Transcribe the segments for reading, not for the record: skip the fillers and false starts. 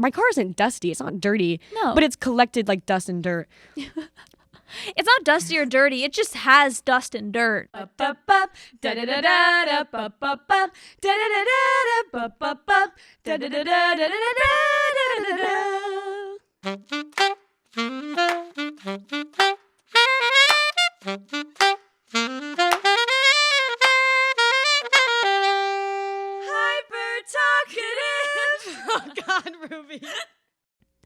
my car isn't dusty. It's not dirty. No. But it's collected like dust and dirt. It's not dusty or dirty. It just has dust and dirt. Oh God, Ruby.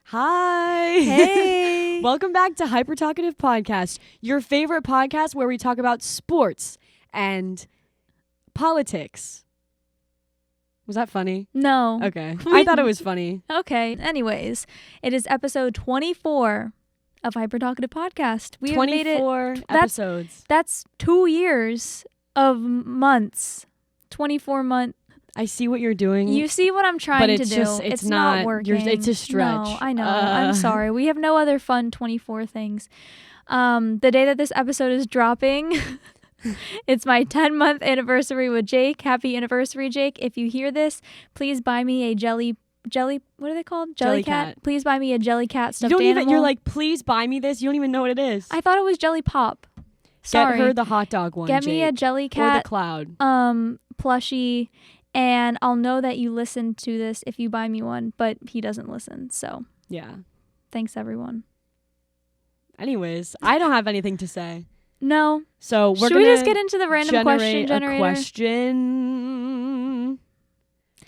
Hi. Hey. Welcome back to Hyper Talkative Podcast, your favorite podcast where we talk about sports and politics. Was that funny? No. Okay. I thought it was funny. Okay. Anyways, it is episode 24 of Hyper Talkative Podcast. We 24 episodes. That's 2 years of months. 24 months. I see what you're doing. You see what I'm trying to do. It's not working. It's a stretch. No, I know. I'm sorry. We have no other fun 24 things. The day that this episode is dropping, it's my 10-month anniversary with Jake. Happy anniversary, Jake. If you hear this, please buy me a jelly, what are they called? Jelly cat. Please buy me a jelly cat stuffed animal. You're like, please buy me this. You don't even know what it is. I thought it was jelly pop. Sorry. Get her the hot dog one, Get Jake. me a jelly cat. Or the cloud. Plushie. And I'll know that you listen to this if you buy me one, but he doesn't listen. So yeah. Thanks, everyone. Anyways, I don't have anything to say. No. So should we just get into the random question generator? A question.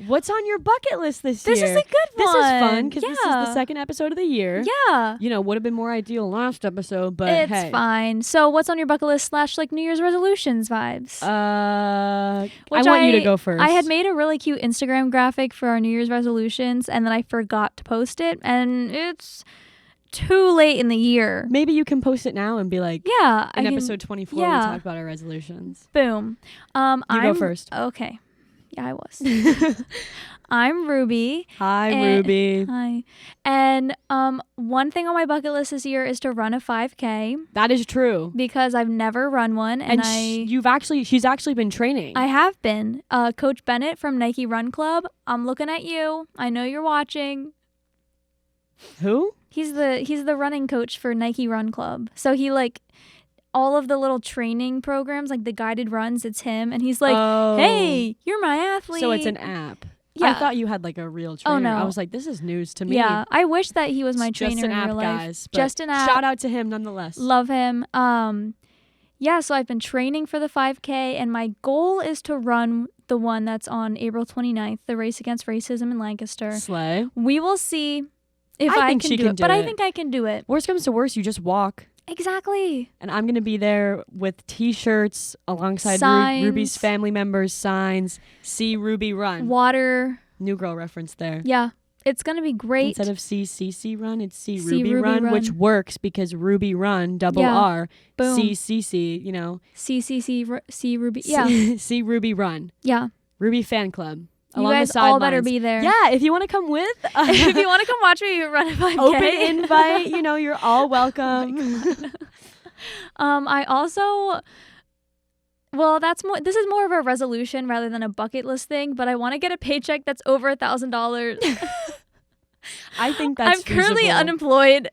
What's on your bucket list this year? This is a good one. This is fun because this is the second episode of the year. Yeah. You know, would have been more ideal last episode, but it's fine. So what's on your bucket list / like New Year's resolutions vibes? I want you to go first. I had made a really cute Instagram graphic for our New Year's resolutions and then I forgot to post it and it's too late in the year. Maybe you can post it now and be like, yeah, in episode 24 we talk about our resolutions. Boom. You go first. Okay. Yeah, I was. I'm Ruby. Hi, Ruby. Hi. And one thing on my bucket list this year is to run a 5K. That is true. Because I've never run one. And she's actually been training. I have been. Coach Bennett from Nike Run Club. I'm looking at you. I know you're watching. Who? He's the running coach for Nike Run Club. So he all of the little training programs, like the guided runs, it's him. And he's like, hey, you're my athlete. So it's an app. Yeah. I thought you had like a real trainer. Oh, no. I was like, this is news to me. Yeah. I wish that he was my trainer in real life. Guys, just an app. Shout out to him nonetheless. Love him. Yeah, so I've been training for the 5K and my goal is to run the one that's on April 29th, the Race Against Racism in Lancaster. Slay. We will see if I can do it. But I think I can do it. Worst comes to worst, you just walk. Exactly. And I'm going to be there with t-shirts alongside Ruby's family members, signs, see Ruby run. Water. New girl reference there. Yeah. It's going to be great. Instead of CCC run, it's see Ruby run, which works because Ruby run, double R, boom. CCC, you know. C Ruby. Yeah. See Ruby run. Yeah. Ruby fan club. You guys all better be there. Yeah, if you want to come with. If you want to come watch me run a 5K. Open invite, you're all welcome. I also, this is more of a resolution rather than a bucket list thing, but I want to get a paycheck that's over $1,000. I think that's I'm currently unemployed.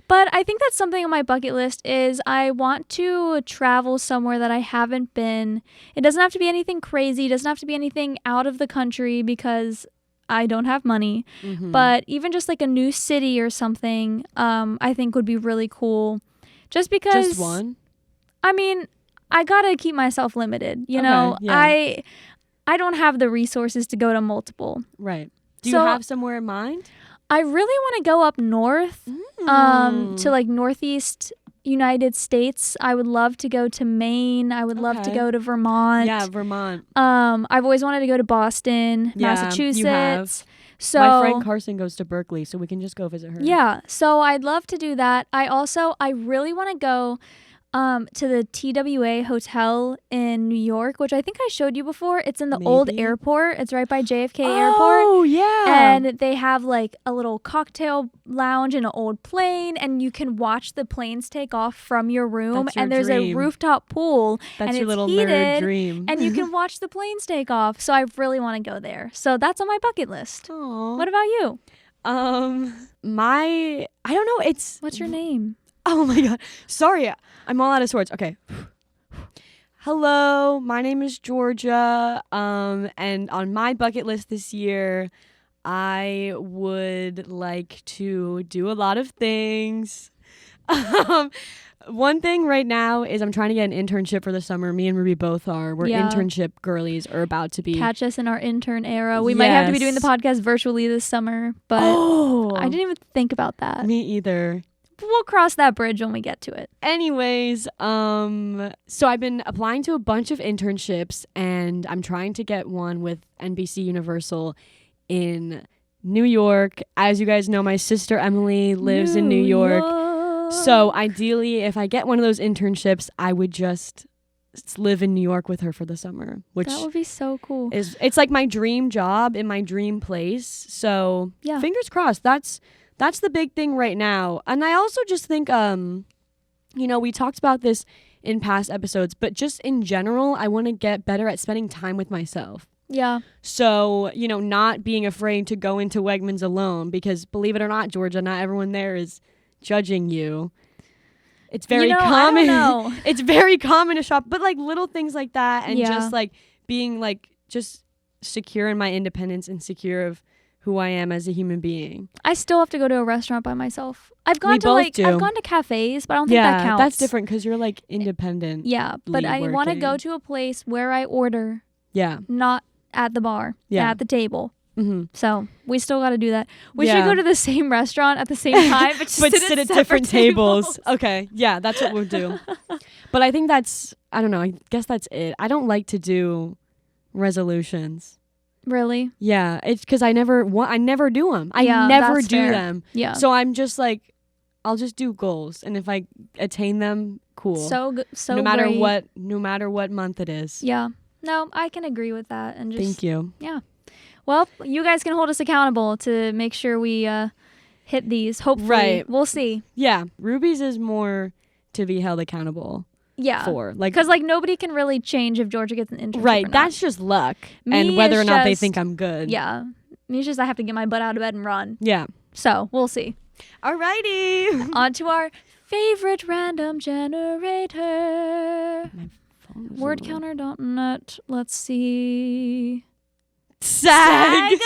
But I think that's something on my bucket list is I want to travel somewhere that I haven't been. It doesn't have to be anything crazy. It doesn't have to be anything out of the country because I don't have money. Mm-hmm. But even just like a new city or something, I think would be really cool. Just because. Just one? I mean, I got to keep myself limited. You know, yeah. I don't have the resources to go to multiple. Right. Do you have somewhere in mind? I really want to go up north to like northeast United States. I would love to go to Maine. I would love to go to Vermont. Yeah, Vermont. I've always wanted to go to Boston, Massachusetts. You have. So my friend Carson goes to Berkeley, so we can just go visit her. Yeah, so I'd love to do that. I really want to go to the TWA Hotel in New York, which I think I showed you before. It's in the old airport. It's right by JFK Airport. Oh, yeah. And they have like a little cocktail lounge in an old plane, and you can watch the planes take off from your room. That's your and there's dream. A rooftop pool. That's and your it's little heated, nerd dream. And you can watch the planes take off. So I really want to go there. So that's on my bucket list. Aww. What about you? I don't know. What's your name? Oh my God. Sorry. I'm all out of sorts. Okay. Hello, my name is Georgia. And on my bucket list this year, I would like to do a lot of things. One thing right now is I'm trying to get an internship for the summer. Me and Ruby both are. We're internship girlies, are about to be. Catch us in our intern era. We might have to be doing the podcast virtually this summer, but I didn't even think about that. Me either. We'll cross that bridge when we get to it. Anyways, so I've been applying to a bunch of internships, and I'm trying to get one with NBC Universal in New York. As you guys know, my sister Emily lives in New York. So ideally, if I get one of those internships, I would just live in New York with her for the summer, which that would be so cool. It's like my dream job in my dream place. So fingers crossed. That's the big thing right now. And I also just think, we talked about this in past episodes, but just in general, I want to get better at spending time with myself. Yeah. So, not being afraid to go into Wegmans alone, because believe it or not, Georgia, not everyone there is judging you. It's very common. I don't know. It's very common to shop, but like little things like that, and just like being like just secure in my independence and secure of who I am as a human being. I still have to go to a restaurant by myself. I've gone to cafes, but I don't think that counts. That's different because you're like independent. Yeah, but I want to go to a place where I order. Yeah. Not at the bar. Yeah. At the table. Mm-hmm. So we still got to do that. We should go to the same restaurant at the same time, but just sit at different tables. Okay. Yeah, that's what we'll do. But I think I don't know. I guess that's it. I don't like to do resolutions. Really? Yeah, it's because I never do them. I never do them. Yeah. So I'm just like, I'll just do goals, and if I attain them, cool. So no matter great. No matter what month it is. Yeah. No, I can agree with that. And just thank you. Yeah. Well, you guys can hold us accountable to make sure we hit these. Hopefully, right. We'll see. Yeah, Ruby's is more to be held accountable. Yeah, for because nobody can really change if Georgia gets an internship. Right, that's just luck, and whether or not they think I'm good. Yeah, it's just I have to get my butt out of bed and run. Yeah, so we'll see. Alrighty, on to our favorite random generator. Wordcounter.net. Let's see. Sag.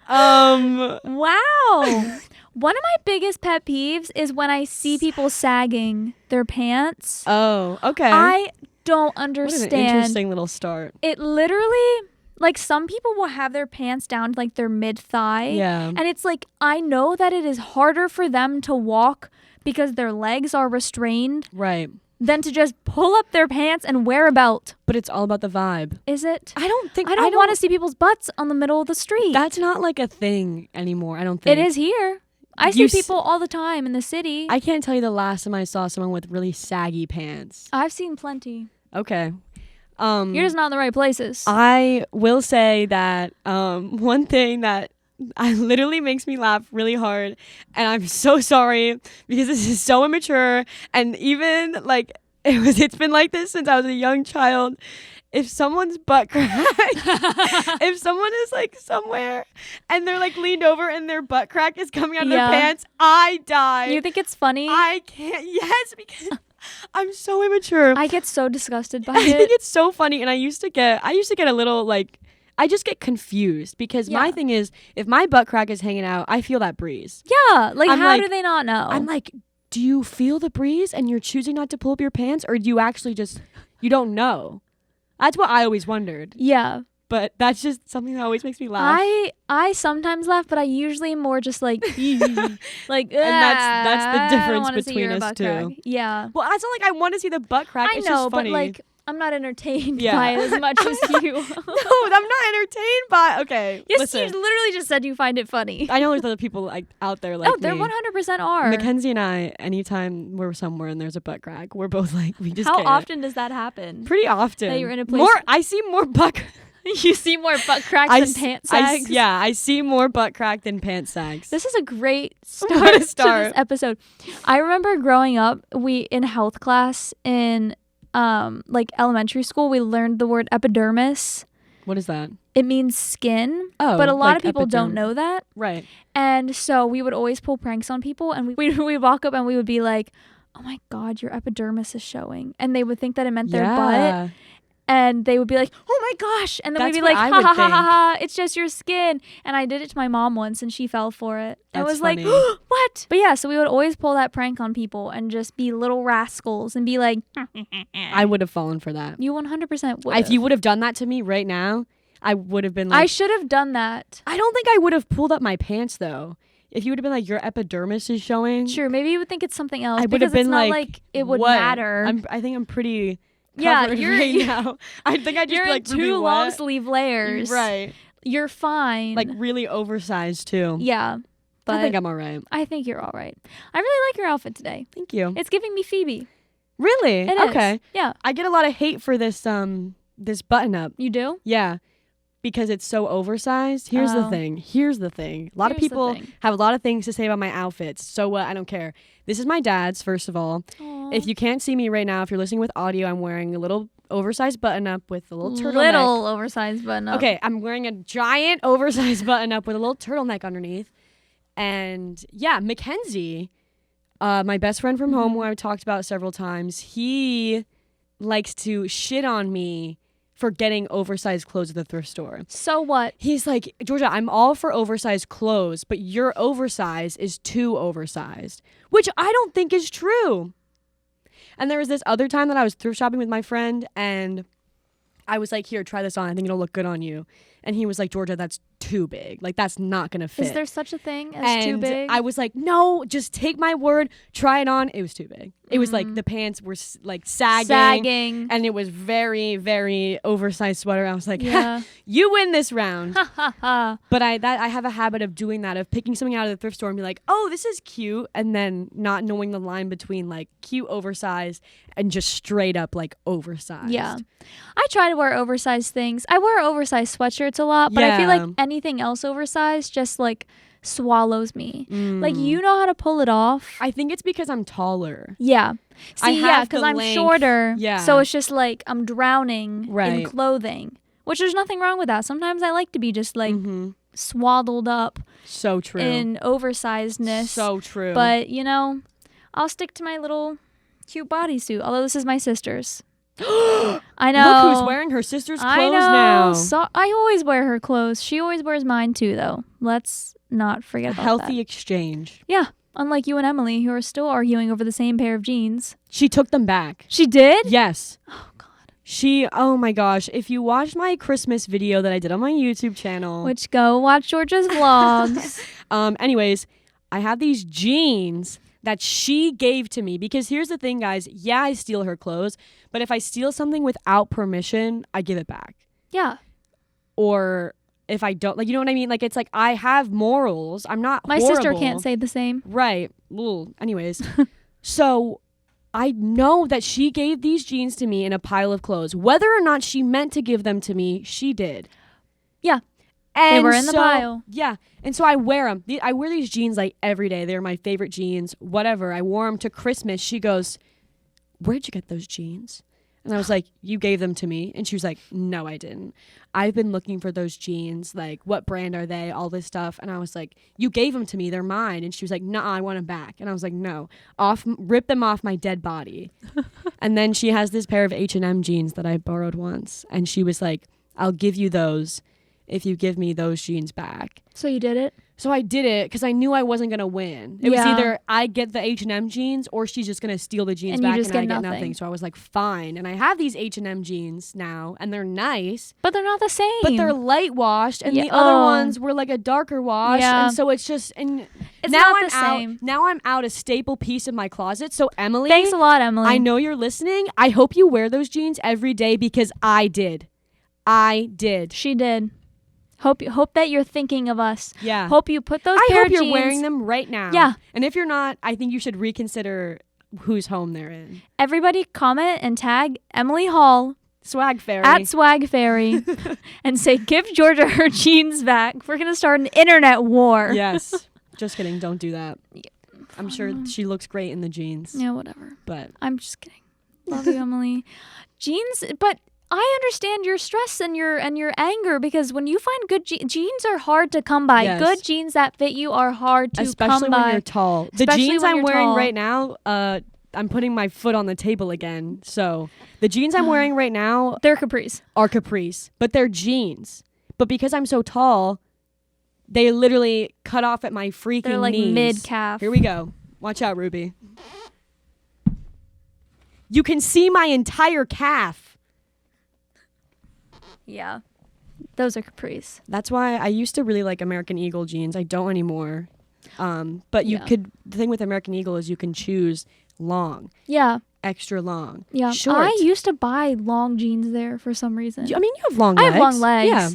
Wow. One of my biggest pet peeves is when I see people sagging their pants. Oh, okay. I don't understand. What an interesting little start. It literally, like, some people will have their pants down to, like, their mid-thigh. Yeah. And it's like, I know that it is harder for them to walk because their legs are restrained. Right. Than to just pull up their pants and wear a belt. But it's all about the vibe. Is it? I don't want to see people's butts on the middle of the street. That's not like a thing anymore, I don't think. It is here. I see people all the time in the city. I can't tell you the last time I saw someone with really saggy pants. I've seen plenty. Okay. You're just not in the right places. I will say that one thing that literally makes me laugh really hard, and I'm so sorry because this is so immature, and even like it's been like this since I was a young child. If someone's butt crack, if someone is like somewhere and they're like leaned over and their butt crack is coming out of their pants, I die. You think it's funny? I can't. Yes, because I'm so immature. I get so disgusted by it. I think it's so funny, and I used to get a little like, I just get confused because my thing is, if my butt crack is hanging out, I feel that breeze. Yeah, like how do they not know? I'm like, do you feel the breeze and you're choosing not to pull up your pants, or do you actually just, you don't know? That's what I always wondered. Yeah. But that's just something that always makes me laugh. I sometimes laugh, but I usually more just like, like, and that's the difference between us two. Crack. Yeah. Well, it's not like I want to see the butt crack. I it's know, just funny. but like, I'm not entertained by it as much as you. No, I'm not entertained by. Okay. Yes, listen. You literally just said you find it funny. I know there's other people like out there like they're me. 100% are. Mackenzie and I, anytime we're somewhere and there's a butt crack, we're both like, we just How can't. often does that happen? Pretty often. That you're in a place. I see more butt. You see more butt cracks than pant sags? I see more butt crack than pant sags. This is a great start to this episode. I remember growing up, in health class in like elementary school, we learned the word epidermis. What is that? It means skin. Oh, but a lot like of people don't epiderm- know that. Right. And so we would always pull pranks on people, and we'd walk up and we would be like, oh my God, your epidermis is showing. And they would think that it meant their butt. And they would be like, oh my gosh. And then we'd be like, ha ha ha ha, it's just your skin. And I did it to my mom once and she fell for it. It was funny. Like, what? But yeah, so we would always pull that prank on people and just be little rascals and be like, I would have fallen for that. You 100% would. If you would have done that to me right now, I would have been like, I should have done that. I don't think I would have pulled up my pants though. If you would have been like, your epidermis is showing. Sure, maybe you would think it's something else. I would have been like it would matter. I think I'm pretty covered right now. I think I just you're be like in 2 long sleeve layers. Right. You're fine. Like really oversized too. Yeah. But I think I'm all right. I think you're all right. I really like your outfit today. Thank you. It's giving me Phoebe. Really? It is. Okay. Yeah. I get a lot of hate for this button up. You do? Yeah. Because it's so oversized. Here's the thing. A lot of people have a lot of things to say about my outfits. So what? I don't care. This is my dad's, first of all. Aww. If you can't see me right now, if you're listening with audio, I'm wearing a little oversized button up with a little turtleneck. Little oversized button up. Okay, I'm wearing a giant oversized button up with a little turtleneck underneath. And yeah, Mackenzie, my best friend from home, who I've talked about several times, he likes to shit on me for getting oversized clothes at the thrift store. So what? He's like, Georgea, I'm all for oversized clothes, but your oversized is too oversized, which I don't think is true. And there was this other time that I was thrift shopping with my friend, and I was like, here, try this on. I think it'll look good on you. And he was like, Georgea, that's too big. Like, that's not going to fit. Is there such a thing as too big? I was like, no, just take my word. Try it on. It was too big. It was like the pants were like sagging. And it was very, very oversized sweater. I was like, yeah. You win this round. But I have a habit of doing that, of picking something out of the thrift store and be like, oh, this is cute. And then not knowing the line between like cute oversized and just straight up like oversized. Yeah. I try to wear oversized things. I wear oversized sweatshirts a lot, but I feel like anything else oversized just like swallows me. Like, you know how to pull it off. I think it's because I'm taller. Yeah. See, yeah, because I'm shorter. Yeah. So it's just like I'm drowning right. in clothing, which there's nothing wrong with that. Sometimes I like to be just like swaddled up. So true. In oversizedness. So true. But, you know, I'll stick to my little cute bodysuit, although this is my sister's. I know. Look who's wearing her sister's clothes I know. now. So I always wear her clothes. She always wears mine too, though. Let's not forget about healthy that. exchange. Yeah. Unlike you and Emily, who are still arguing over the same pair of jeans. She took them back. She did? Yes. Oh, God. Oh my gosh. If you watched my Christmas video that I did on my YouTube channel. Which, go watch Georgia's vlogs. Anyways, I have these jeans that she gave to me, because here's the thing, guys. Yeah, I steal her clothes, but if I steal something without permission, I give it back. Yeah. Or if I don't, like, you know what I mean? Like, it's like, I have morals. I'm not My horrible. sister can't say the same. Right. Well, anyways. So I know that she gave these jeans to me in a pile of clothes. Whether or not she meant to give them to me, she did. Yeah. And they were in the pile. Yeah. And so I wear them. I wear these jeans like every day. They're my favorite jeans, whatever. I wore them to Christmas. She goes, where'd you get those jeans? And I was like, you gave them to me. And she was like, no, I didn't. I've been looking for those jeans. Like, what brand are they? All this stuff. And I was like, you gave them to me. They're mine. And she was like, no, I want them back. And I was like, no, rip them off my dead body. And then she has this pair of H&M jeans that I borrowed once. And she was like, I'll give you those if you give me those jeans back. So you did it? So I did it because I knew I wasn't going to win. It was either I get the H&M jeans or she's just going to steal the jeans and back and I get nothing. So I was like, fine. And I have these H&M jeans now, and they're nice. But they're not the same. But they're light washed, and the other ones were like a darker wash. Yeah. And so it's just... and it's now not I'm the same. Now I'm out a staple piece of my closet. So Emily... Thanks a lot, Emily. I know you're listening. I hope you wear those jeans every day because I did. I did. She did. Hope that you're thinking of us. Yeah. Hope you put those I pair hope of you're jeans. wearing them right now. Yeah. And if you're not, I think you should reconsider whose home they're in. Everybody comment and tag Emily Hall Swag Fairy. at Swag Fairy and say, give Georgia her jeans back. We're going to start an internet war. Yes. Just kidding. Don't do that. I'm sure she looks great in the jeans. Yeah, whatever. But I'm just kidding. Love you, Emily. Jeans, but I understand your stress and your anger, because when you find good jeans are hard to come by. Yes. Good jeans that fit you are hard to Especially come by. when you're tall. The Especially jeans when I'm you're wearing tall. right now, I'm putting my foot on the table again. So the jeans I'm wearing right now They're capris. are capris, but they're jeans. But because I'm so tall, they literally cut off at my freaking They're like knees. mid-calf. Here we go. Watch out, Ruby. You can see my entire calf. Yeah. Those are capris. That's why I used to really like American Eagle jeans. I don't anymore. But you could, the thing with American Eagle is you can choose long, Yeah. extra long, Yeah. short. I used to buy long jeans there for some reason. I mean, you have long I legs. have long legs. Yeah.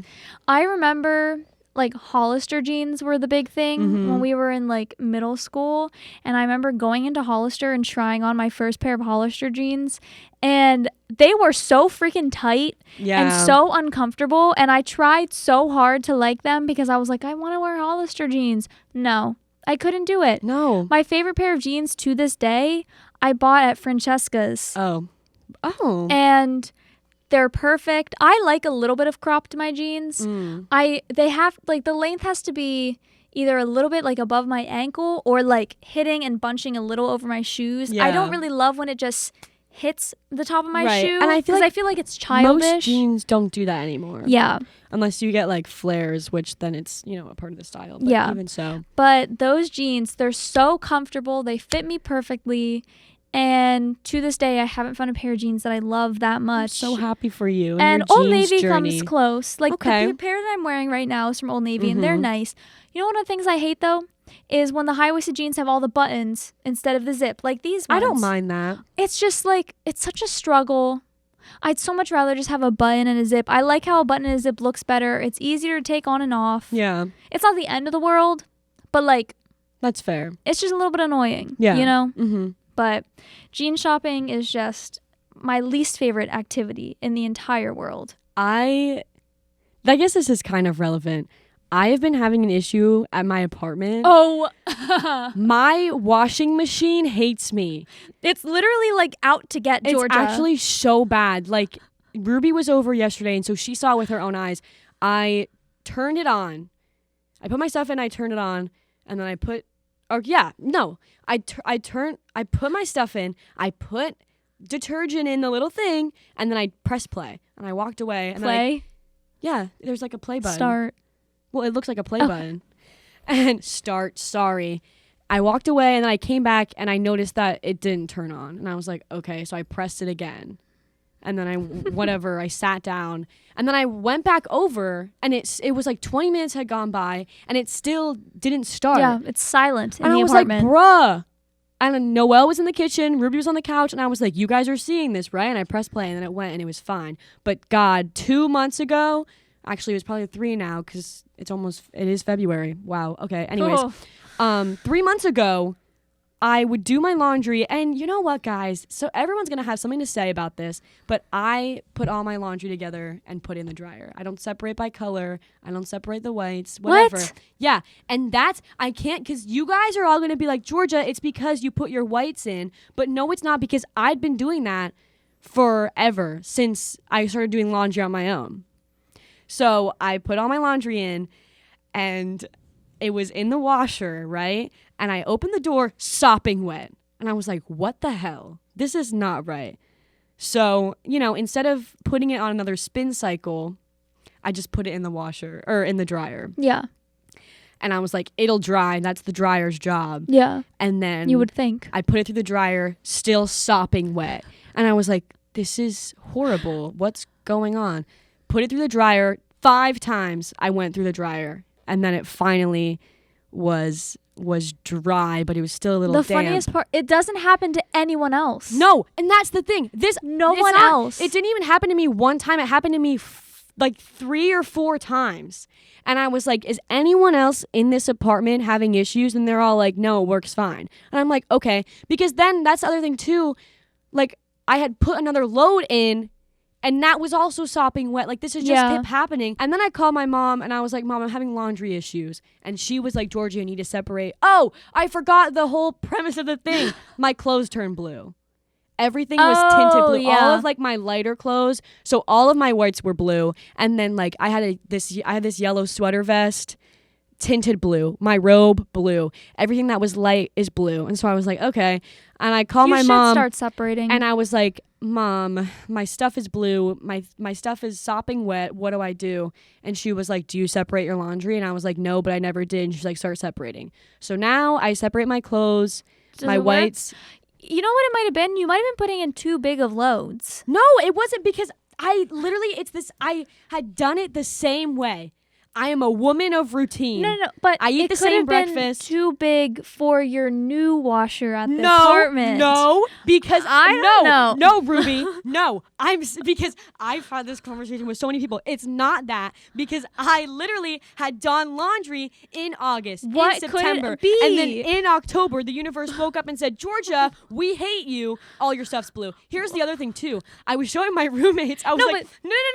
I remember like Hollister jeans were the big thing when we were in like middle school, and I remember going into Hollister and trying on my first pair of Hollister jeans, and they were so freaking tight and so uncomfortable, and I tried so hard to like them because I was like, I want to wear Hollister jeans. No, I couldn't do it. No. My favorite pair of jeans to this day I bought at Francesca's. Oh. And they're perfect. I like a little bit of crop to my jeans. They have like the length has to be either a little bit like above my ankle or like hitting and bunching a little over my shoes. I don't really love when it just hits the top of my shoe. And I feel like it's childish. Most jeans don't do that anymore. Yeah. Unless you get like flares, which then it's, a part of the style. But Yeah. even so. But those jeans, they're so comfortable. They fit me perfectly. And to this day, I haven't found a pair of jeans that I love that much. I'm so happy for you. And your Old jeans Navy journey. comes close. Like Okay. the pair that I'm wearing right now is from Old Navy, and they're nice. You know, one of the things I hate though is when the high-waisted jeans have all the buttons instead of the zip, like these ones. I don't mind that. It's just like, it's such a struggle. I'd so much rather just have a button and a zip. I like how a button and a zip looks better. It's easier to take on and off. Yeah. It's not the end of the world, but like, That's fair. it's just a little bit annoying. Yeah. You know? Mm-hmm. But jean shopping is just my least favorite activity in the entire world. I guess this is kind of relevant. I have been having an issue at my apartment. Oh, My washing machine hates me. it's literally like out to get Georgea. It's actually so bad. Like, Ruby was over yesterday, and so she saw it with her own eyes. I turned it on. I put my stuff in, I turned it on, and then I put my stuff in, I put detergent in the little thing, and then I pressed play. And I walked away. And play. There's like a play button. Start. Well, it looks like a play button. And start, sorry. I walked away, and then I came back, and I noticed that it didn't turn on. And I was like, okay, so I pressed it again. And then I sat down. And then I went back over, and it was like 20 minutes had gone by, and it still didn't start. Yeah, it's silent in and the I was apartment. like, bruh. And then Noelle was in the kitchen, Ruby was on the couch, and I was like, you guys are seeing this, right? And I pressed play, and then it went, and it was fine. But God, 2 months ago, actually it was probably 3 now, because it is February. Wow, okay. Anyways, 3 months ago, I would do my laundry, and you know what, guys? So everyone's going to have something to say about this, but I put all my laundry together and put it in the dryer. I don't separate by color. I don't separate the whites, whatever. What? Yeah, and I can't, because you guys are all going to be like, Georgea, it's because you put your whites in, but no, it's not, because I'd been doing that forever since I started doing laundry on my own. So I put all my laundry in, and it was in the washer, right? And I opened the door, sopping wet. And I was like, what the hell? This is not right. So, instead of putting it on another spin cycle, I just put it in the washer, or in the dryer. Yeah. And I was like, it'll dry. That's the dryer's job. Yeah. And then You would think. I put it through the dryer, still sopping wet. And I was like, this is horrible. What's going on? Put it through the dryer. 5 times I went through the dryer. And then it finally was dry, but it was still a little damp. The funniest part, it doesn't happen to anyone else. No, and that's the thing. No one else. It didn't even happen to me one time. It happened to me like 3 or 4 times. And I was like, is anyone else in this apartment having issues? And they're all like, no, it works fine. And I'm like, okay. Because then that's the other thing too. Like, I had put another load in, and that was also sopping wet. Like, this is just kept happening. And then I called my mom, and I was like, Mom, I'm having laundry issues. And she was like, Georgea, you need to separate. Oh, I forgot the whole premise of the thing. My clothes turned blue. everything was tinted blue. Yeah. All of like my lighter clothes, so all of my whites were blue, and then like I had this yellow sweater vest, tinted blue. My robe blue. Everything that was light is blue. And so I was like, okay. And I called my mom. Start separating. And I was like, Mom, my stuff is blue. My stuff is sopping wet. What do I do? And she was like, do you separate your laundry? And I was like, no, but I never did. And she's like, start separating. So now I separate my clothes, my whites. You know what it might have been? You might have been putting in too big of loads. No, it wasn't, because I had done it the same way. I am a woman of routine. No, but I eat the same breakfast. Been too big for your new washer at the apartment. No, because I don't know. No, Ruby, no. Because I've had this conversation with so many people. It's not that, because I literally had done laundry in August, in September, could it be? And then in October, the universe woke up and said, Georgia, we hate you. All your stuff's blue. Here's the other thing too. I was showing my roommates. I was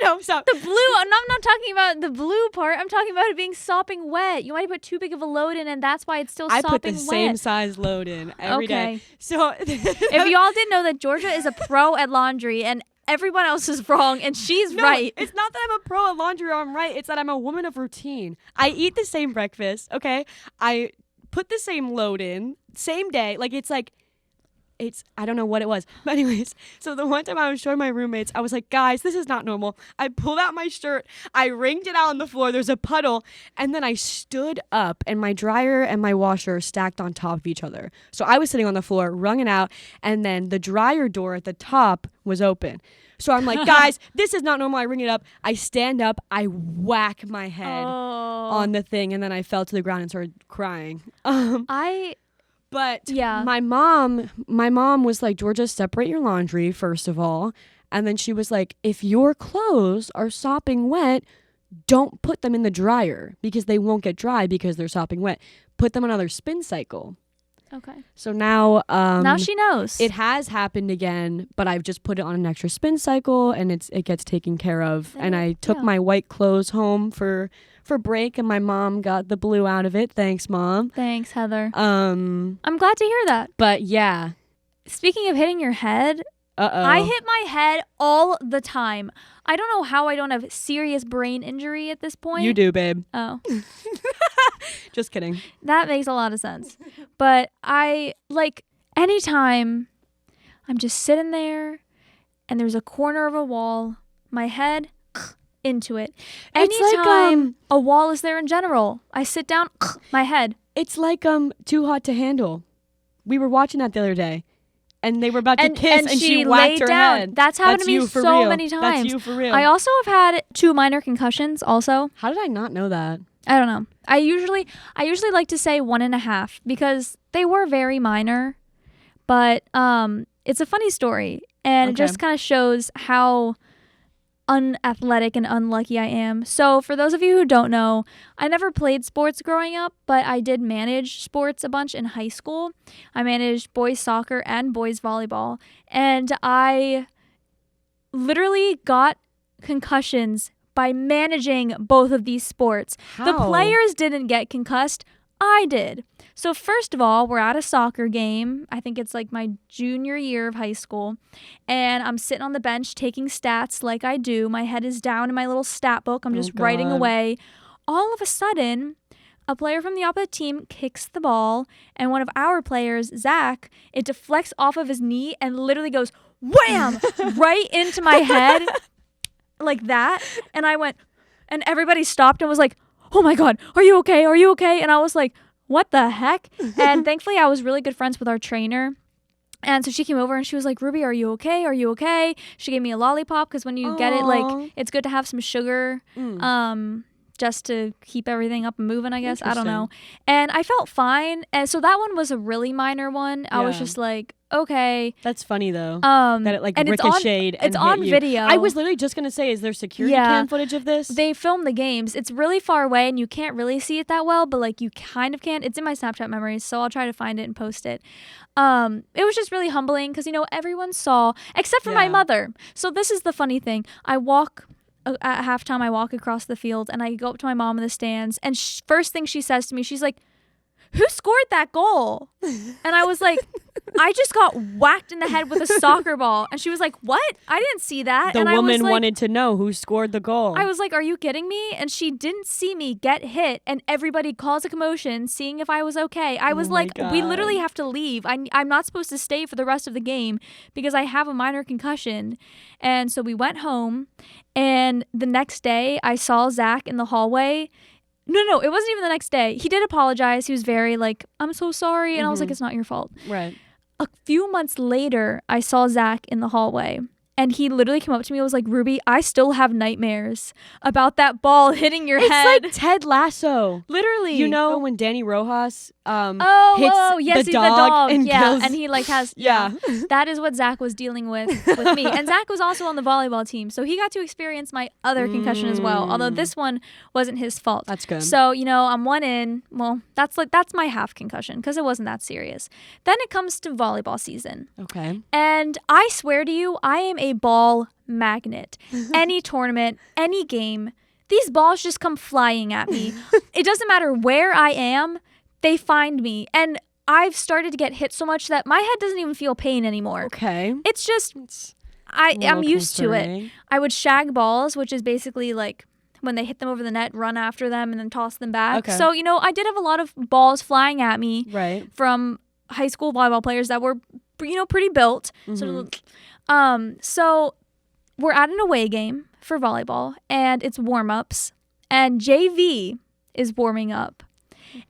no, stop. The blue. I'm not talking about the blue part. I'm talking about it being sopping wet. You might have put too big of a load in, and that's why it's still sopping wet. I put the same size load in every day. So if y'all didn't know that Georgia is a pro at laundry and everyone else is wrong and she's right. It's not that I'm a pro at laundry or I'm right. It's that I'm a woman of routine. I eat the same breakfast, okay? I put the same load in, same day. I don't know what it was. But anyways, so the one time I was showing my roommates, I was like, guys, this is not normal. I pulled out my shirt. I wringed it out on the floor. There's a puddle. And then I stood up, and my dryer and my washer stacked on top of each other. So I was sitting on the floor, wrung it out. And then the dryer door at the top was open. So I'm like, guys, this is not normal. I ring it up. I stand up. I whack my head on the thing. And then I fell to the ground and started crying. But yeah. my mom was like, Georgia, separate your laundry, first of all. And then she was like, if your clothes are sopping wet, don't put them in the dryer because they won't get dry because they're sopping wet. Put them on another spin cycle. Okay. So now she knows. It has happened again, but I've just put it on an extra spin cycle and it gets taken care of. And I took my white clothes home for break, and my mom got the blue out of it. Thanks, Mom. Thanks, Heather. I'm glad to hear that. But yeah. Speaking of hitting your head, I hit my head all the time. I don't know how I don't have serious brain injury at this point. You do, babe. Oh. Just kidding. That makes a lot of sense. But anytime I'm just sitting there and there's a corner of a wall, my head into it. Anytime a wall is there in general, I sit down, my head. It's like Too Hot to Handle. We were watching that the other day. And they were about to kiss, and she whacked her head. That's happened to me so many times. That's you for real. I also have had 2 minor concussions also. How did I not know that? I don't know. I usually like to say 1.5 because they were very minor. But it's a funny story. And it just kind of shows how unathletic and unlucky I am. So for those of you who don't know, I never played sports growing up, but I did manage sports a bunch in high school. I managed boys soccer and boys volleyball, and I literally got concussions by managing both of these sports. How? The players didn't get concussed. I did. So first of all, we're at a soccer game. I think it's like my junior year of high school. And I'm sitting on the bench taking stats like I do. My head is down in my little stat book. I'm just writing away. All of a sudden, a player from the opposite team kicks the ball. And one of our players, Zach, it deflects off of his knee and literally goes wham! Right into my head like that. And I went, and everybody stopped and was like, oh my God, are you okay? Are you okay? And I was like, what the heck? And thankfully I was really good friends with our trainer. And so she came over and she was like, Ruby, are you okay? Are you okay? She gave me a lollipop because when you get it, like, it's good to have some sugar, just to keep everything up and moving, I guess. I don't know. And I felt fine. And so that one was a really minor one. I was just like, okay. That's funny though. That it like and ricocheted and it's on hit video. I was literally just gonna say, is there security cam footage of this? They filmed the games. It's really far away and you can't really see it that well, but like you kind of can. It's in my Snapchat memories, so I'll try to find it and post it. It was just really humbling because everyone saw except for my mother. So this is the funny thing. At halftime, I walk across the field and I go up to my mom in the stands, and first thing she says to me, she's like, who scored that goal? And I was like, I just got whacked in the head with a soccer ball. And she was like, what? I didn't see that. The and woman I was like, wanted to know who scored the goal. I was like, are you kidding me? And she didn't see me get hit. And everybody calls a commotion, seeing if I was okay. I was like, we literally have to leave. I'm not supposed to stay for the rest of the game because I have a minor concussion. And so we went home. And the next day, I saw Zach in the hallway. No, it wasn't even the next day. He did apologize. He was very like, I'm so sorry. And I was like, it's not your fault. Right. A few months later, I saw Zach in the hallway. And he literally came up to me and was like, Ruby, I still have nightmares about that ball hitting your head. It's like Ted Lasso. Literally. You know when Danny Rojas he's the dog and kills... and he like has that is what Zach was dealing with me. And Zach was also on the volleyball team, so he got to experience my other concussion as well, although this one wasn't his fault. That's good. So I'm one in. Well, that's my half concussion because it wasn't that serious. Then it comes to volleyball season. Okay. And I swear to you, I am a ball magnet. Any tournament, any game, these balls just come flying at me. It doesn't matter where I am, they find me. And I've started to get hit so much that my head doesn't even feel pain anymore. Okay. It's just, I'm used to it. I would shag balls, which is basically like when they hit them over the net, run after them and then toss them back. Okay. So, I did have a lot of balls flying at me from high school volleyball players that were, pretty built. So we're at an away game for volleyball and it's warm-ups and JV is warming up.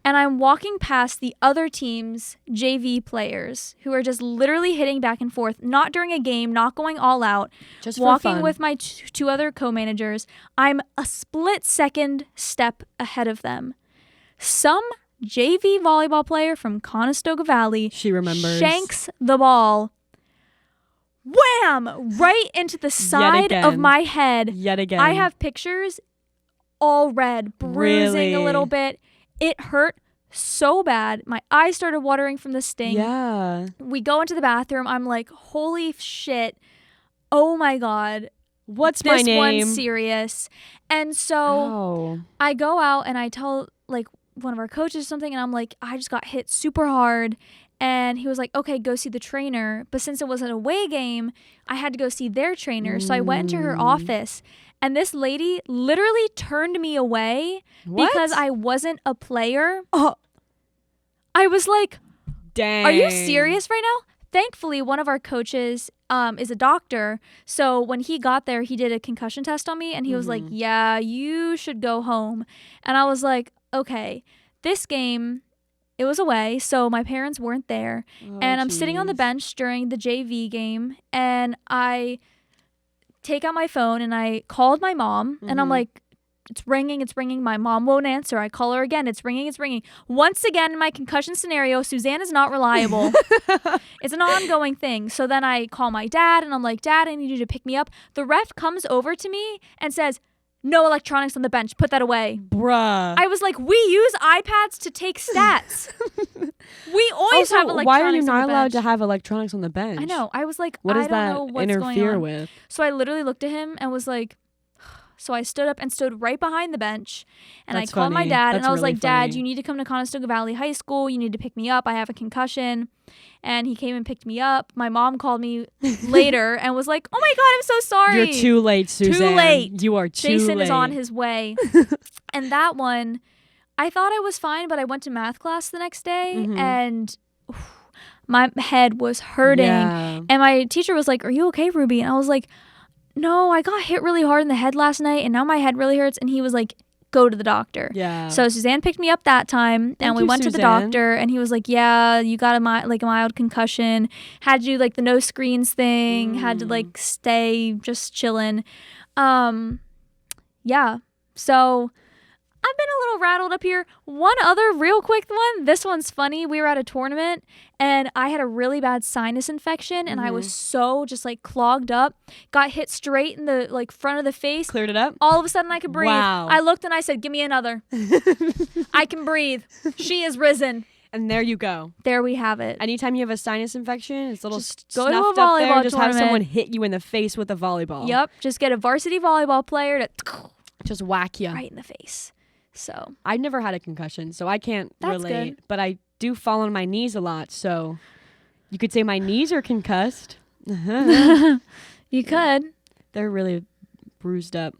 And I'm walking past the other team's JV players who are just literally hitting back and forth, not during a game, not going all out, just walking fun. with my two other co-managers. I'm a split second step ahead of them. Some JV volleyball player from Conestoga Valley, she remembers, shanks the ball, wham, right into the side of my head. Yet again. I have pictures, all red, bruising a little bit. It hurt so bad. My eyes started watering from the sting. Yeah. We go into the bathroom. I'm like, holy shit. Oh my God. What's my name? This one's serious. And so I go out and I tell like one of our coaches something, and I'm like, I just got hit super hard. And he was like, okay, go see the trainer. But since it was an away game, I had to go see their trainer. So I went into her office. And this lady literally turned me away because I wasn't a player. I was like, dang. Are you serious right now? Thankfully, one of our coaches is a doctor. So when he got there, he did a concussion test on me. And he was like, yeah, you should go home. And I was like, okay, this game, it was away. So my parents weren't there. And I'm sitting on the bench during the JV game. And I take out my phone and I called my mom and I'm like, it's ringing. My mom won't answer. I call her again. It's ringing. Once again, in my concussion scenario, Suzanne is not reliable. It's an ongoing thing. So then I call my dad and I'm like, Dad, I need you to pick me up. The ref comes over to me and says, no electronics on the bench. Put that away. Bruh. I was like, we use iPads to take stats. We always have electronics on the bench. Why are you not allowed to have electronics on the bench? I know. I was like, what I does don't that know what's going interfere on. with? So I literally looked at him and was like, so I stood up and stood right behind the bench. And That's I called my funny. dad That's and I was really like, Dad, funny. you need to come to Conestoga Valley High School. You need to pick me up. I have a concussion. And he came and picked me up. My mom called me later and was like, oh my God, I'm so sorry. You're too late, Suzanne. Too late. You are too late. Jason is on his way. And that one, I thought I was fine, but I went to math class the next day and my head was hurting. Yeah. And my teacher was like, are you okay, Ruby? And I was like, no, I got hit really hard in the head last night and now my head really hurts. And he was like, go to the doctor. Yeah. So Suzanne picked me up that time and we went to the doctor and he was like, yeah, you got a mild concussion. Had to do like the no screens thing. Had to like stay just chilling. Yeah. So I've been a little rattled up here. One other real quick one. This one's funny. We were at a tournament and I had a really bad sinus infection and I was so just like clogged up. Got hit straight in the like front of the face. Cleared it up? All of a sudden I could breathe. Wow. I looked and I said, give me another. I can breathe. She is risen. And there you go. There we have it. Anytime you have a sinus infection, it's a little Just go to a snuffed up there. volleyball Just have tournament. someone hit you in the face with a volleyball. Yep. Just get a varsity volleyball player to Just whack you. right in the face. So I've never had a concussion, so I can't That's relate. good. But I do fall on my knees a lot, so you could say my knees are concussed. you could. They're really bruised up.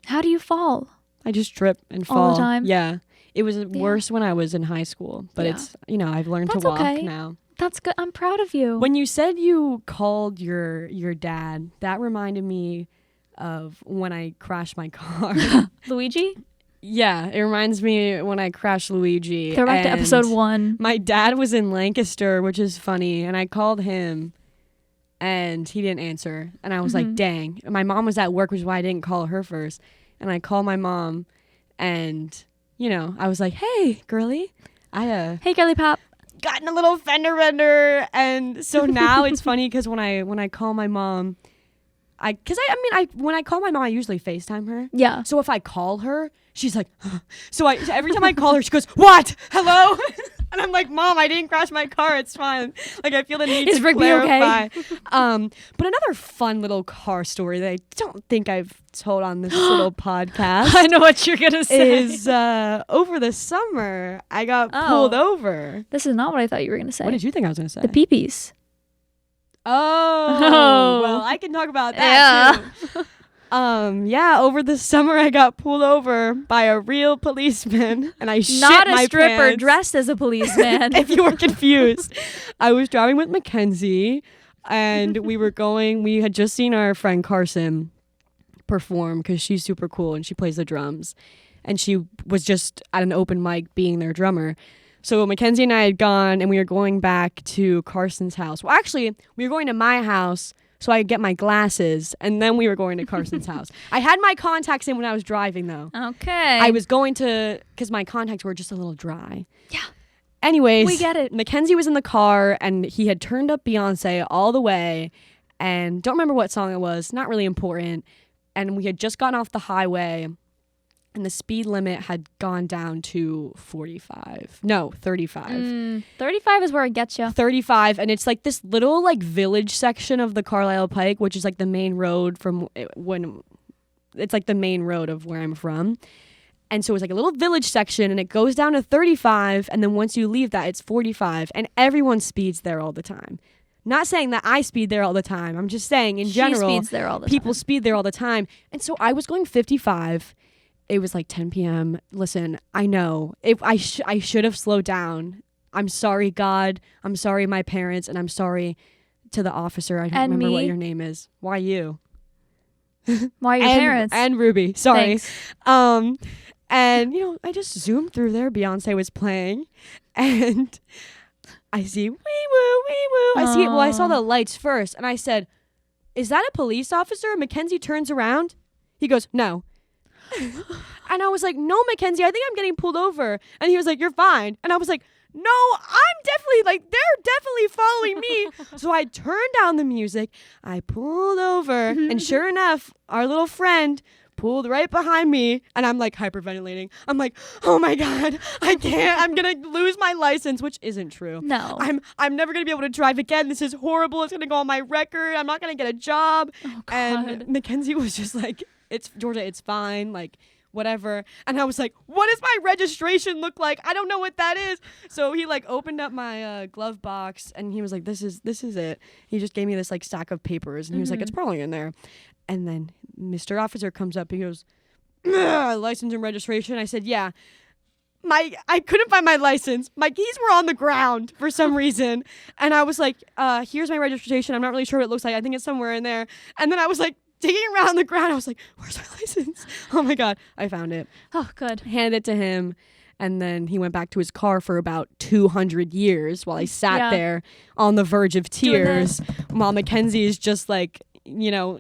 How do you fall? I just trip and fall All the time? Yeah, it was worse when I was in high school, but Yeah. it's I've learned That's to walk okay. now. That's good. I'm proud of you. When you said you called your dad, that reminded me of when I crashed my car. Luigi? Yeah, it reminds me when I crashed Luigi. Go back to and episode 1. My dad was in Lancaster, which is funny, and I called him, and he didn't answer. And I was like, dang. And my mom was at work, which is why I didn't call her first. And I called my mom, and, I was like, hey, girly, Hey, girly pop. gotten a little fender bender. And so now it's funny because when I call my mom, when I call my mom, I usually FaceTime her. Yeah. So if I call her, she's like, so every time I call her, she goes, what? Hello? And I'm like, Mom, I didn't crash my car. It's fine. Like, I feel the need Is to Rigby clarify. okay? But another fun little car story that I don't think I've told on this little podcast. I know what you're going to say. Is over the summer, I got pulled over. This is not what I thought you were going to say. What did you think I was going to say? The peepees. Oh, well, I can talk about that too. Over the summer I got pulled over by a real policeman, and I shit Not a my stripper pants. dressed as a policeman. If you were confused, I was driving with Mackenzie, and we had just seen our friend Carson perform because she's super cool and she plays the drums, and she was just at an open mic being their drummer. So Mackenzie and I had gone, and we were going back to Carson's house. Well, actually, we were going to my house so I could get my glasses, and then we were going to Carson's house. I had my contacts in when I was driving, though. Okay. I was going to, because my contacts were just a little dry. Yeah. Anyways, We get it. Mackenzie was in the car, and he had turned up Beyonce all the way, and don't remember what song it was, not really important, and we had just gotten off the highway, and the speed limit had gone down to 35. No, 35. 35 is where it gets you. 35, and it's like this little like village section of the Carlisle Pike, which is like the main road it's like the main road of where I'm from. And so it's like a little village section, and it goes down to 35, and then once you leave that, it's 45, and everyone speeds there all the time. Not saying that I speed there all the time. I'm just saying in general, She speeds there all the people time. speed there all the time. And so I was going 55. It was like 10 p.m. Listen, I know. I should have slowed down. I'm sorry, God. I'm sorry, my parents. And I'm sorry to the officer. I don't And remember what me. your name is. Why you? Why your parents? And Ruby. Sorry. Thanks. And, I just zoomed through there. Beyonce was playing. And I see, wee woo, wee woo. I saw the lights first. And I said, is that a police officer? Mackenzie turns around. He goes, no. And I was like, no, Mackenzie, I think I'm getting pulled over. And he was like, you're fine. And I was like, no, I'm definitely they're definitely following me. So I turned down the music. I pulled over. And sure enough, our little friend pulled right behind me, and I'm like hyperventilating. I'm like, oh my God, I can't. I'm going to lose my license, which isn't true. No. I'm never going to be able to drive again. This is horrible. It's going to go on my record. I'm not going to get a job. Oh, God. And Mackenzie was just like, Georgia, it's fine. Like, whatever. And I was like, what does my registration look like? I don't know what that is. So he like opened up my glove box, and he was like, this is it. He just gave me this like stack of papers, and he was like, it's probably in there. And then Mr. Officer comes up. He goes, license and registration. I said, yeah. I couldn't find my license. My keys were on the ground for some reason. And I was like, here's my registration. I'm not really sure what it looks like. I think it's somewhere in there. And then I was like digging around on the ground. I was like, where's my license? Oh my God. I found it. Oh, good. Handed it to him. And then he went back to his car for about 200 years while I sat there on the verge of tears while Mackenzie is just like,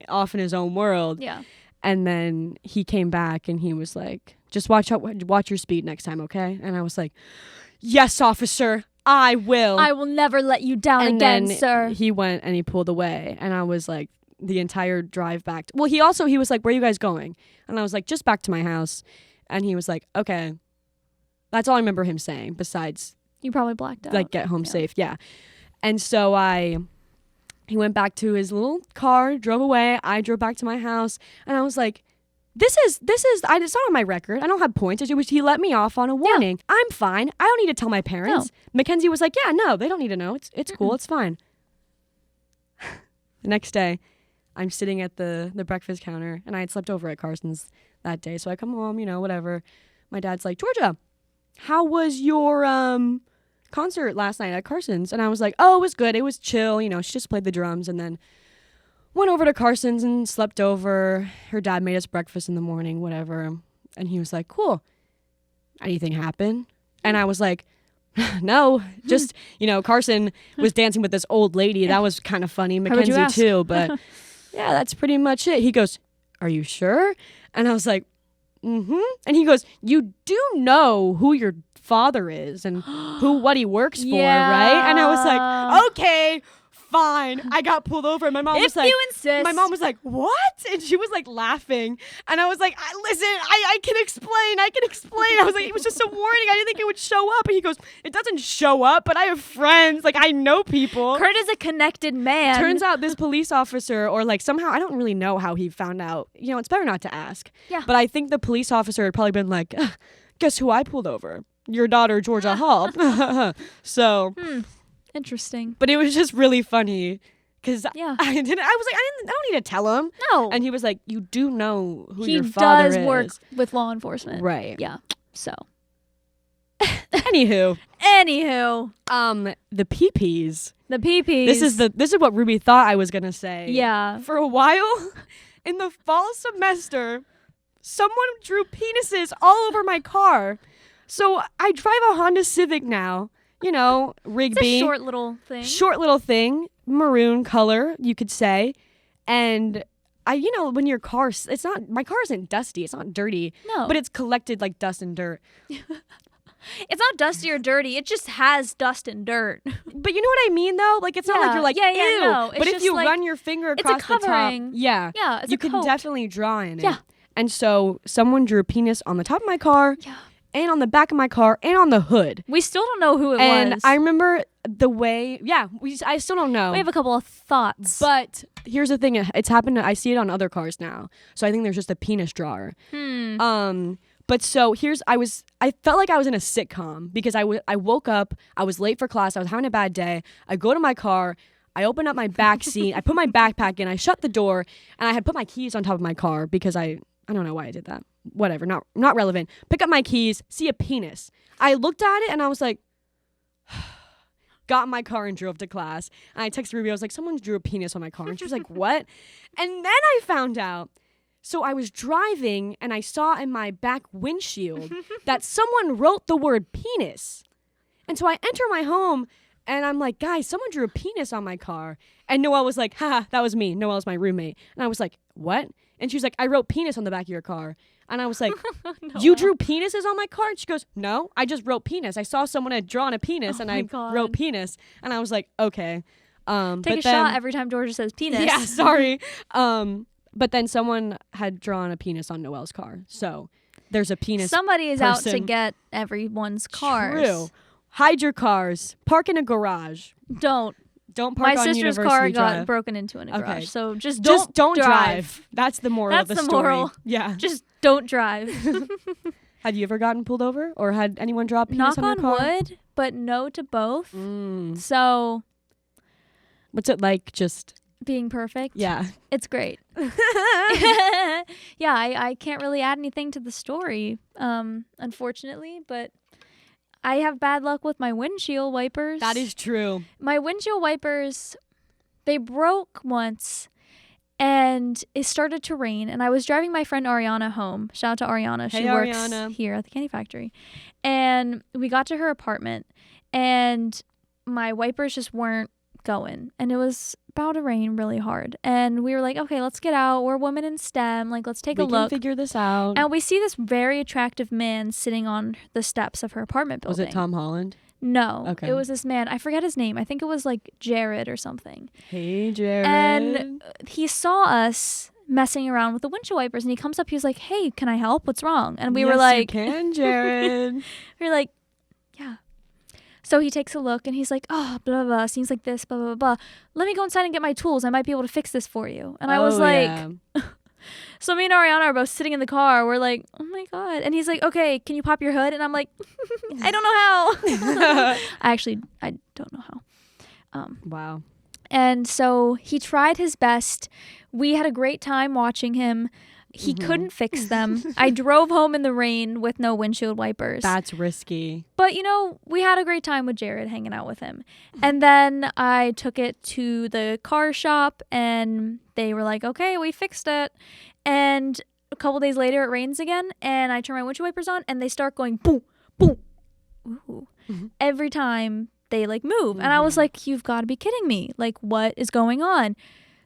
off in his own world. Yeah. And then he came back and he was like, just watch your speed next time, okay? And I was like, yes, officer, I will. I will never let you down and again, then sir. He went and he pulled away, and I was like, the entire drive back. Well, he was like, where are you guys going? And I was like, just back to my house. And he was like, okay. That's all I remember him saying, besides You probably blacked out. like get home safe. Yeah. And so he went back to his little car, drove away. I drove back to my house, and I was like, This is it's not on my record. I don't have points. He let me off on a warning. Yeah. I'm fine. I don't need to tell my parents. No. Mackenzie was like, yeah, no, they don't need to know. It's cool. It's fine. The next day, I'm sitting at the breakfast counter, and I had slept over at Carson's that day. So I come home, whatever. My dad's like, Georgia, how was your concert last night at Carson's? And I was like, oh, it was good. It was chill. She just played the drums and then went over to Carson's and slept over. Her dad made us breakfast in the morning, whatever. And he was like, cool. Anything happen? And I was like, no, just, Carson was dancing with this old lady. That was kind of funny. Mackenzie too. But yeah, that's pretty much it. He goes, are you sure? And I was like, mm-hmm. And he goes, you do know who your father is and what he works for, right? And I was like, okay, fine. I got pulled over and my mom was like, you insist. My mom was like, what? And she was like laughing. And I was like, listen, I can explain. I was like, it was just a warning. I didn't think it would show up. And he goes, it doesn't show up, but I have friends. Like, I know people. Kurt is a connected man. Turns out this police officer, or like somehow, I don't really know how he found out. It's better not to ask. Yeah. But I think the police officer had probably been like, guess who I pulled over? Your daughter, Georgea Hall. So. Interesting. But it was just really funny because yeah. I was like, I don't need to tell him. No. And he was like, you do know who your father is. He does work with law enforcement. Right. Yeah. So. Anywho. The peepees. The peepees. This is what Ruby thought I was gonna say. Yeah. For a while, in the fall semester, someone drew penises all over my car. So I drive a Honda Civic now. Rigby. It's a short little thing. Maroon color, you could say. And when your car, my car isn't dusty. It's not dirty. No. But it's collected like dust and dirt. It's not dusty or dirty. It just has dust and dirt. But you know what I mean, though? Like, it's not like you're like, ew. No. But if you run your finger across the top, yeah, you can definitely draw in it. Yeah. And so someone drew a penis on the top of my car. Yeah. And on the back of my car, and on the hood. We still don't know who it was. And I remember the way, I still don't know. We have a couple of thoughts. But here's the thing, it's happened, I see it on other cars now. So I think there's just a penis drawer. But so I felt like I was in a sitcom because I woke up, I was late for class, I was having a bad day. I go to my car, I open up my back seat, I put my backpack in, I shut the door, and I had put my keys on top of my car because I don't know why I did that. Whatever, not relevant. Pick up my keys, see a penis. I looked at it and I was like, got in my car and drove to class. And I texted Ruby, I was like, someone drew a penis on my car. And she was like, what? And then I found out. So I was driving and I saw in my back windshield that someone wrote the word penis. And so I enter my home and I'm like, guys, someone drew a penis on my car. And Noelle was like, haha, that was me. Noelle's my roommate. And I was like, what? And she was like, I wrote penis on the back of your car. And I was like, you drew penises on my car? And she goes, no, I just wrote penis. I saw someone had drawn a penis and I wrote penis. And I was like, okay. Take a shot every time Georgia says penis. Yeah, sorry. But then someone had drawn a penis on Noelle's car. So there's a penis Somebody is out to get everyone's cars. True. Hide your cars. Park in a garage. Don't park My on sister's University car Drive. got broken into in a garage. Okay. So just don't drive. That's the moral of the story. Moral. Yeah. Just don't drive. Have you ever gotten pulled over or had anyone drop penis Knock on your car? on wood, but no to both. So what's it like just being perfect? Yeah. It's great. Yeah, I can't really add anything to the story, unfortunately, but I have bad luck with my windshield wipers. That is true. My windshield wipers, they broke once and it started to rain and I was driving my friend Ariana home. Shout out to Ariana. She works here at the candy factory. And we got to her apartment and my wipers just weren't going. And it was about to rain really hard. And we were like, okay, let's get out. We're women in STEM. Like, let's take a look. We can figure this out. And we see this very attractive man sitting on the steps of her apartment building. Was it Tom Holland? No. Okay. It was this man. I forget his name. I think it was like Jared or something. Hey, Jared. And he saw us messing around with the windshield wipers and he comes up. He was like, hey, can I help? What's wrong? And we were like, you can, Jared. We were like, yeah. So he takes a look and he's like, oh, blah, blah, blah. Seems like this, blah, blah, blah. Let me go inside and get my tools. I might be able to fix this for you. And I was like, So me and Ariana are both sitting in the car. We're like, oh my God. And he's like, okay, can you pop your hood? And I'm like, I don't know how. I don't know how. Wow. And so he tried his best. We had a great time watching him. He couldn't fix them. I drove home in the rain with no windshield wipers. That's risky. But, we had a great time with Jared hanging out with him. And then I took it to the car shop and they were like, okay, we fixed it. And a couple days later, it rains again. And I turn my windshield wipers on and they start going boom, boom. Ooh. Every time they move. And I was like, you've got to be kidding me. Like, what is going on?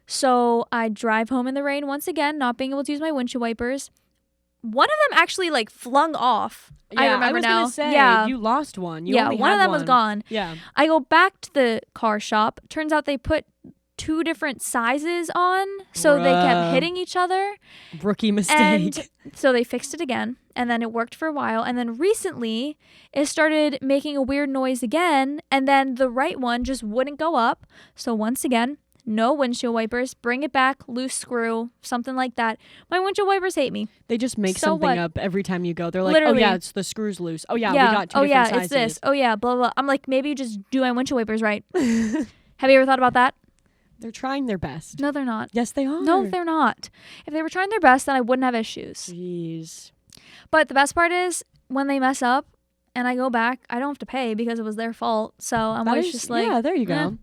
So I drive home in the rain once again, not being able to use my windshield wipers. One of them actually flung off. Yeah, I remember now. Gonna say, yeah, you lost one. One of them was gone. Yeah. I go back to the car shop. Turns out they put 2 different sizes on, so they kept hitting each other. Rookie mistake. And so they fixed it again, and then it worked for a while. And then recently, it started making a weird noise again, and then the right one just wouldn't go up. So once again, no windshield wipers, bring it back, loose screw, something like that. My windshield wipers hate me. They just make something up every time you go. They're like, Literally. oh yeah, it's the screw's loose. Oh yeah, we got 2 different sizes. It's this. Oh yeah, blah, blah. I'm like, maybe you just do my windshield wipers right. Have you ever thought about that? They're trying their best. No, they're not. Yes, they are. No, they're not. If they were trying their best, then I wouldn't have issues. Jeez. But the best part is when they mess up and I go back, I don't have to pay because it was their fault. So I'm always just like, yeah, there you go.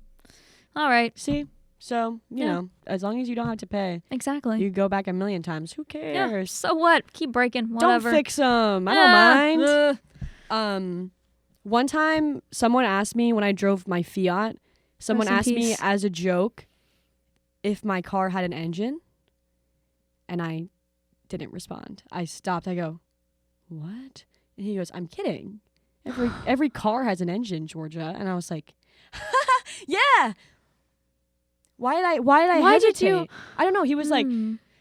All right. See? So, you know, as long as you don't have to pay. Exactly. You go back a million times. Who cares? Yeah, so what? Keep breaking. Whatever. Don't fix them. I don't mind. One time, someone asked me when I drove my Fiat, someone asked me as a joke if my car had an engine, and I didn't respond. I stopped. I go, what? And he goes, I'm kidding. Every car has an engine, Georgia. And I was like, yeah. Why did I hesitate? I don't know. He was like,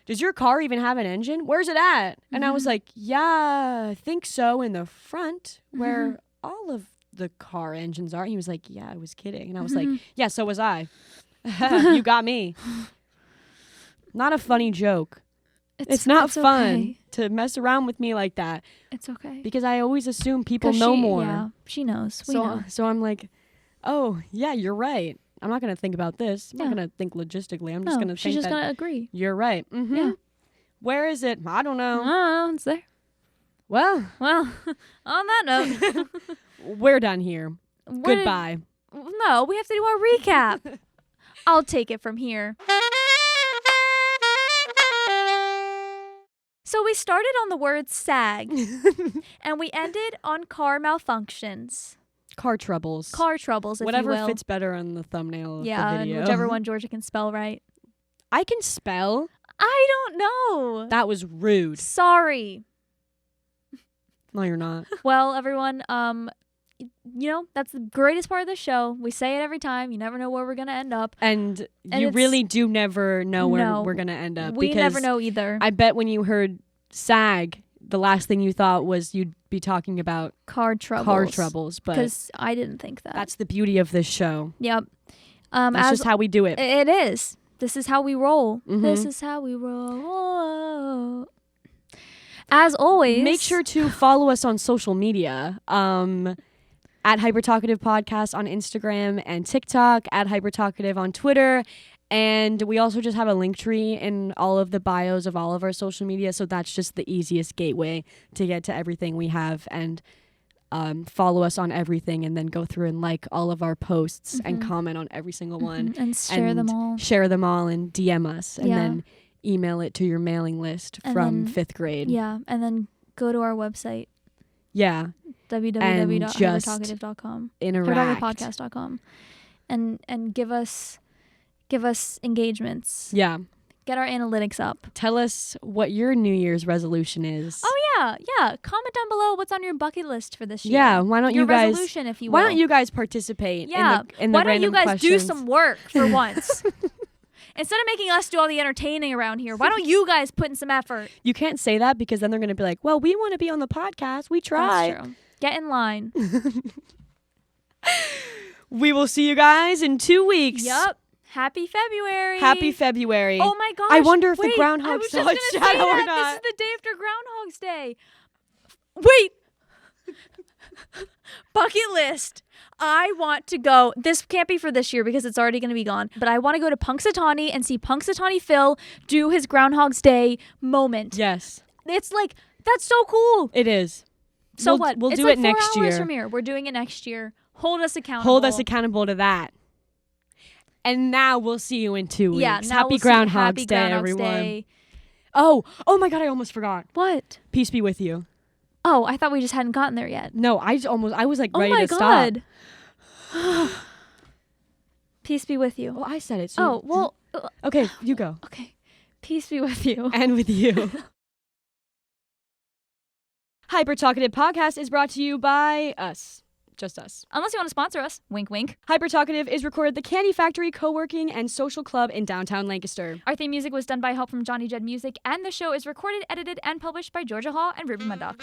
does your car even have an engine? Where's it at? And I was like, yeah, I think so, in the front where all of the car engines are. And he was like, yeah, I was kidding. And I was like, yeah, so was I. You got me. Not a funny joke. It's not fun to mess around with me like that. It's okay. Because I always assume people know more. Yeah, she knows. We know. So I'm like, oh, yeah, you're right. I'm not going to think about this. I'm not going to think logistically. I'm just going to think she's just going to agree. You're right. Yeah. Where is it? I don't know. Oh, it's there. Well, on that note. We're done here. Goodbye. No, we have to do our recap. I'll take it from here. So we started on the word sag, and we ended on car malfunctions. Car troubles. Car troubles, if whatever you will. fits better on the thumbnail of the video. video. Yeah, whichever one Georgia can spell right. I can spell. I don't know. That was rude. Sorry. No, you're not. Well, everyone, that's the greatest part of the show. We say it every time. You never know where we're going to end up. And you really do never know where we're going to end up. We never know either. I bet when you heard sag, the last thing you thought was you'd be talking about car troubles. But because I didn't think that. That's the beauty of this show. Yep. That's just how we do it. It is. This is how we roll. This is how we roll. As always, make sure to follow us on social media. At Hyper Talkative Podcast on Instagram and TikTok, at Hyper Talkative on Twitter. And we also just have a link tree in all of the bios of all of our social media. So that's just the easiest gateway to get to everything we have. And follow us on everything, and then go through and like all of our posts and comment on every single one. And share them all. Share them all and DM us. And then email it to your mailing list from 5th grade. Yeah. And then go to our website. Yeah. www.hypertalkative.com. Interact. Hypertalkatepodcast.com. And give us engagements. Yeah. Get our analytics up. Tell us what your New Year's resolution is. Oh yeah. Comment down below what's on your bucket list for this year. Yeah, why don't you guys resolution, if you will. Why don't you guys participate in the why don't you guys questions? do some work for once? Instead of making us do all the entertaining around here, why don't you guys put in some effort? You can't say that because then they're going to be like, well, we want to be on the podcast. We try. That's true. Get in line. We will see you guys in 2 weeks. Yup. Happy February. Happy February. Oh my gosh. I wonder if wait, the groundhog I saw was its just gonna say shadow or that. not. This is the day after Groundhog's Day. Wait. Bucket list. I want to go. This can't be for this year because it's already going to be gone. But I want to go to Punxsutawney and see Punxsutawney Phil do his Groundhog's Day moment. Yes. It's like, that's so cool. It is. So We'll- what? we'll It's do like it 4 next hours year. from here. We're doing it next year. Hold us accountable. Hold us accountable to that. And now we'll see you in 2 weeks. Yeah. Now Happy we'll see- Groundhog's Happy Day, Groundhog's everyone. Day. Oh my God, I almost forgot. What? Peace be with you. Oh, I thought we just hadn't gotten there yet. No, I was like Oh ready my to stop. God. Peace be with you. Well, I said it. So Oh, well, okay, you go. okay. Peace be with you. And with you. Hyper Talkative Podcast is brought to you by us. Just us. Unless you want to sponsor us. Wink, wink. Hyper Talkative is recorded at the Candy Factory Co-working and Social Club in downtown Lancaster. Our theme music was done by help from Johnny Jed Music, and the show is recorded, edited, and published by Georgea Hall and Ruby Murdoch.